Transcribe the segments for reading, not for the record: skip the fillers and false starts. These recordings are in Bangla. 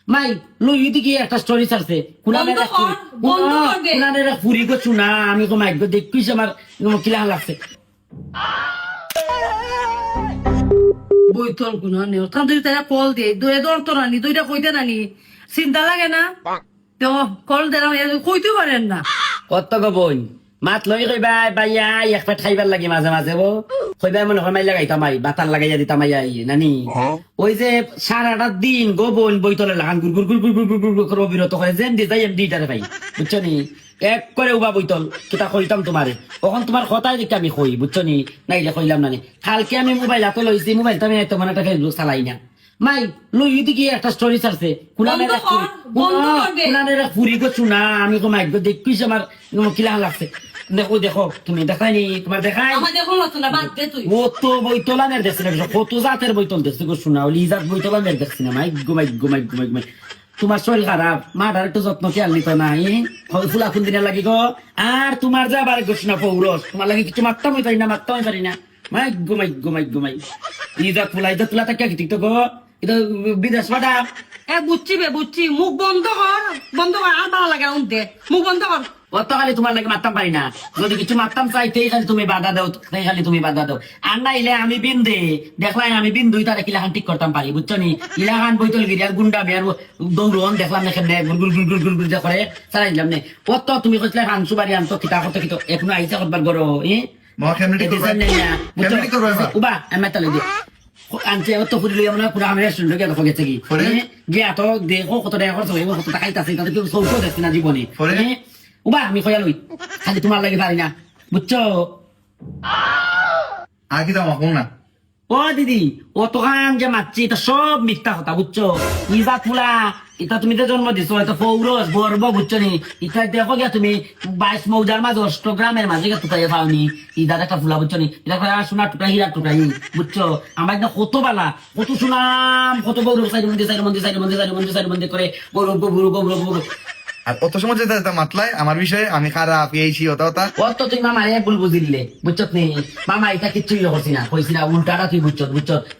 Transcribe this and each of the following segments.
মাই লই দিকে একটা স্টোরি ছাড়ছে বন্ধ কর, বন্ধ করবে। কুনানের ফুরি করছু না আমি কো মাইক দেখিস আমার কিলা লাগছে বইতল গুনা নে ওখান থেকে তারা কল দে দুই দর তো নানি দুইটা কইতে নানি চিন্তা লাগে না তো কল দে কইতে পারেন না কত গো বই মাত লই কইবা বাইয়া এক পেট খাইবার লাগি মাঝে মাঝে বো কইবা মনে হয় মাই লাগাইতাম আই বাতার লাগাইয়া দিতাম আই নানি ওই যে সারাটা দিন গো বোন বইতলে লাগান গুর গুর গুর গুর গুর গুর গুর করে অবিরত করে যেন দি যাই এমডি টারে ভাই বুঝছো নি এক করে উবা বইতল কিতা কইতাম তোমারে তখন তোমার কথাই দেখে আমি কই বুঝছো নি নাইলে কইলাম নানি কালকে আমি মোবাইল হাতে লইছি মোবাইল তো আমি তোমার একটা ফেসবুক চালাই না মাই লই দিকে একটা স্টোরি ছাড়ছে বন্ধ কর, বন্ধ করবে। কুনানের ফুরি করছু না আমি কো মাইক দেখিস আমার কিলা লাগছে দেখো দেখো তুমি দেখাইনি তোমার দেখাই আমার দেখুন না বাদ দে তুই ও তো বইতলানের দেখছি না কত জাতের বইতল দেখছি গো শোনা ওলি জাত বইতলানের দেখছি না মাই ঘুমাই ঘুমাই ঘুমাই ঘুমাই তোমার শরীর খারাপ মাটার একটু যত্ন খেয়াল নিত নাই ফুলা কোন দিনে লাগি গো আর তোমার যা বারে ঘোষণা পৌরস তোমার লাগি কিছু মারতাম পারি না মারতাম পারি না মাই ঘুমাই ঘুমাই ঘুমাই ইজা ফুলা ইজা ফুলা তাকে ঠিক তো গো এটা বিদেশ পাঠা বুঝছি বে বুঝছি মুখ বন্ধ কর আর ভালো লাগে উনতে মুখ বন্ধ কর অত খালি তোমার লাগে মারতাম পারি না যদি কিছু মারতাম চাইতেই খালি তুমি বাধা দাও তাই খালি তুমি বাধা দাও আর নাইলে আমি বিন্দে দেখলাই আমি বিন্দুই তারা কিলাখান ঠিক করতাম পারি বুঝছো নি ইলাখান বইতল গিরি আর গুন্ডা বিয়ার দৌড়ন দেখলাম না কেমনে গুল গুল গুল গুল গুল যা করে চালাই দিলাম নে অত তুমি কইছিলে হানসু বাড়ি আনতো কিতা করতে কিতো এখনো আইসা করবার গরো মা কেমনে ঠিক করবা কেমনে করবা এবার? উবা আমি তালে দি আনতে অত ফুরি লইয়া মনে পুরা আমি রেস্টুরেন্ট গিয়ে গেছে কি পরে? গিয়া তো দেখো কত টাকা খরচ হইব কত টাকা আইতাছে তাতে কেউ সৌকো দেখছি না জীবনে পরে? উবা আমি কইয়া লই খালি তোমার লাগে পারি না বুঝছো আর কি দাও কোন না ও দিদি ও তোখান যে মারছি এটা সব মিথ্যা কথা বুঝছো ইজা ফুলা এটা তুমি তো জন্ম দিছো এটা পৌরস গর্ব বুঝছো নি এটা দেখো গিয়া তুমি 22 মৌজার মাঝে 8 গ্রামের মাঝে গিয়া টুকাইয়া পাওনি ইদার একটা ফুলা বুঝছো নি এটা সোনা টুকা হীরা টুকাই বুঝছো আমার না কত বালা কত সুনাম কত গৌরব সাইড মন্দির করে গৌরব গৌরব আর অত সময় যেতে যেতে মাতলাই আমার বিষয়ে আমি খারাপ এইছি ওটা ওটা অত তুই মামা ভুল বুঝিলে বুঝছত নি মামা এটা কিচ্ছুই করছি না কইছি না উল্টাটা তুই বুঝছত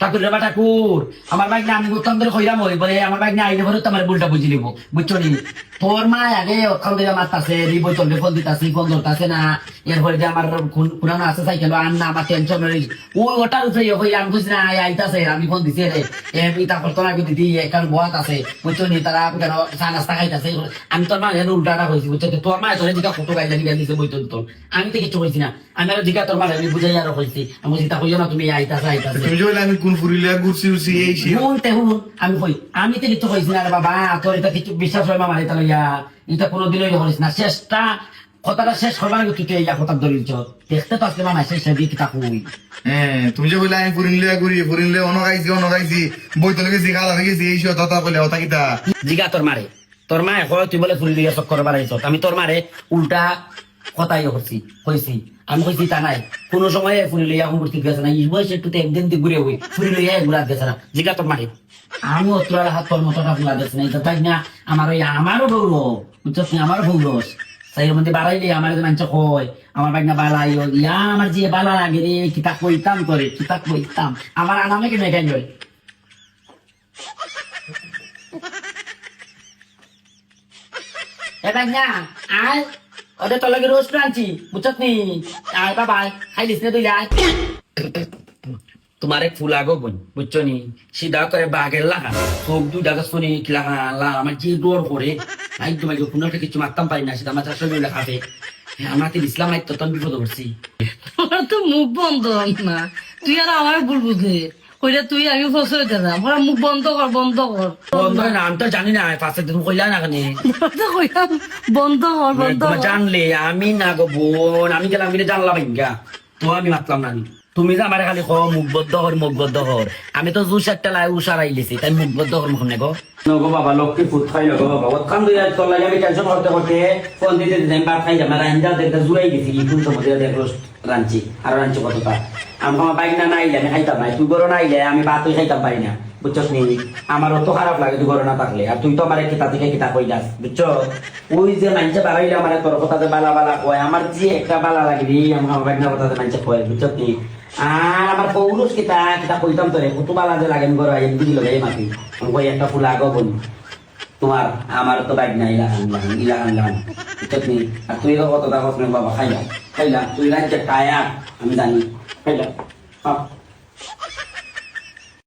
ঠাকুর রে বা ঠাকুর আমার বাইক না আমি উত্তম ধরে কইলাম ওই বলে আমার বাইক না আইনে ভরে তোমার ভুলটা বুঝি নিব বুঝছো নি তোর মা আগে ওখান থেকে মারতাছে রি বইতল ফোন দিতাছি ফোন ধরতাছে না এরপরে যে আমার পুরানো আছে সাইকেল আন না আমার টেনশন রয়েছে ওটার উপরে কইলাম বুঝি না আইতাছে আমি ফোন দিছি রে এমনি তারপর তোমার দিদি একাল বহাত আছে বুঝছো নি তারা কেন চা নাস্তা খাইতাছে আমি তোর মা উল্টাটা হয়েছি বুঝছো তোর মা তোর দিকা ফটো গাইলা নিয়ে দিছে বইতল তোর আমি তো কিছু কইছি না আমি আর দিকা তোর মা আমি বুঝাই আর কইছি আমি চিন্তা কইও না তুমি আইতাছে তুমি যে আমি কোন ফুরিলে ঘুরছি উড়ছি এইছি শুনতে হুন আমি কই আমি তো কিছু কইছি না রে বাবা তোর এটা কিছু বিশ্বাস হয় মামা এটা লইয়া এটা কোনোদিনই করিস না শেষটা কথাটা শেষ করবার আগে তুই ইয়া কথা ধরিছ দেখতে তো আসলে মামা শেষ দিয়ে কিতা কই হ্যাঁ তুমি যে বললে আমি ফুরিলে অনগাইছি বইতলে গেছি খালা গেছি এইছি ওটা বলে ওটা কিতা জিগা তোর মা কয় তুই বলে ফুল দিয়ে চক্কর বাড়াইছ আমি তোর মারে উল্টা কথাই করছি কইছি আমি কইছি তা নাই কোনো সময় ফুল লইয়া এখন করতে গেছে না এই বয়সে একটু একদিন দিয়ে ঘুরে হই ফুল লইয়া ঘুরা গেছে না জিগা তোর মারে আমি অতরা হাত তোর মতটা ফুলা গেছে না এটা তাই না আমার ওই আমারও গৌরব বুঝছিস না আমারও গৌরব তাই মধ্যে বাড়াইলে আমার মানুষ কয় আমার বাইক না বালাই ইয়া আমার যে বালা লাগে রে কিতা কইতাম করে কিতা কইতাম আমার আনামে কেন কেন এটা না আয় ওদের তোর লাগে রোজ আনছি বুঝছত নি আয় বাবা খাই দিস না তুই আয় তোমার এক ফুল আগো বোন বুঝছো নি সিধা করে বাঘের লাগা চোখ দুইটা শুনি লাগা আমার যে ডোর করে একদম একদম কোনো কিছু মারতাম পারি না সেটা আমার শরীর লেখাবে আমাকে ইসলাম আয় তখন বিপদ করছি আমার তো মুখ বন্ধ না তুই আর আমার ভুল বুঝে কইলে তুই আমি ফসল দিলাম আমার মুখ বন্ধ কর নাম তো জানি না পাশে তুমি কইলা না কেন কইলাম বন্ধ কর তোমার জানলে আমি না গো বোন আমি গেলাম কিন্তু জানলাম ইঙ্গা তো আমি মাতলাম না তুমি যে আমার খালি মুখ বদ্ধ হর আমি তো জুস একটা লাই উষার আইলেছি তাই মুখ বদ্ধ হর মুখ নেগো নগো বাবা লক্ষ্মী ফুট খাই নগো বাবা ওখান দুই তোর লাগে আমি টেনশন করতে ফোন দিতে দিতে ভাত খাই যাবে রাঞ্জা দেখতে জুয়াই গেছি কি কোন মধ্যে দেখলো রাঞ্চি আর রাঞ্চি কতটা আমার বাইক না আইলে আমি খাইতাম না তুই গরো না আইলে আমি ভাতই খাইতাম পারি না বুঝছস নি আমারও তো খারাপ লাগে তুই গরো না থাকলে আর তুই তো আমার কিতা থেকে কিতা কই যাস বুঝছো ওই যে মাইনছে বাড়াইলে আমার তোর কথাতে বালা বালা কয় আমার যে একটা বালা লাগবি আমার বাইক না কথাতে মাইনছে কয় বুঝছস নি আর আমার পৌরুষ কিতা কিতা কইতাম তোরে কত বালা যে লাগে আমি গরো আই বুঝি লগে মাটি আমি কই একটা ফুল আগো বলি তোমার আমার তো বাইক নাই ইলাহান বুঝছনি আর তুই তো কত টাকা বাবা খাইলা তুই রাজ্যে টায়ার আমি জানি খাইলা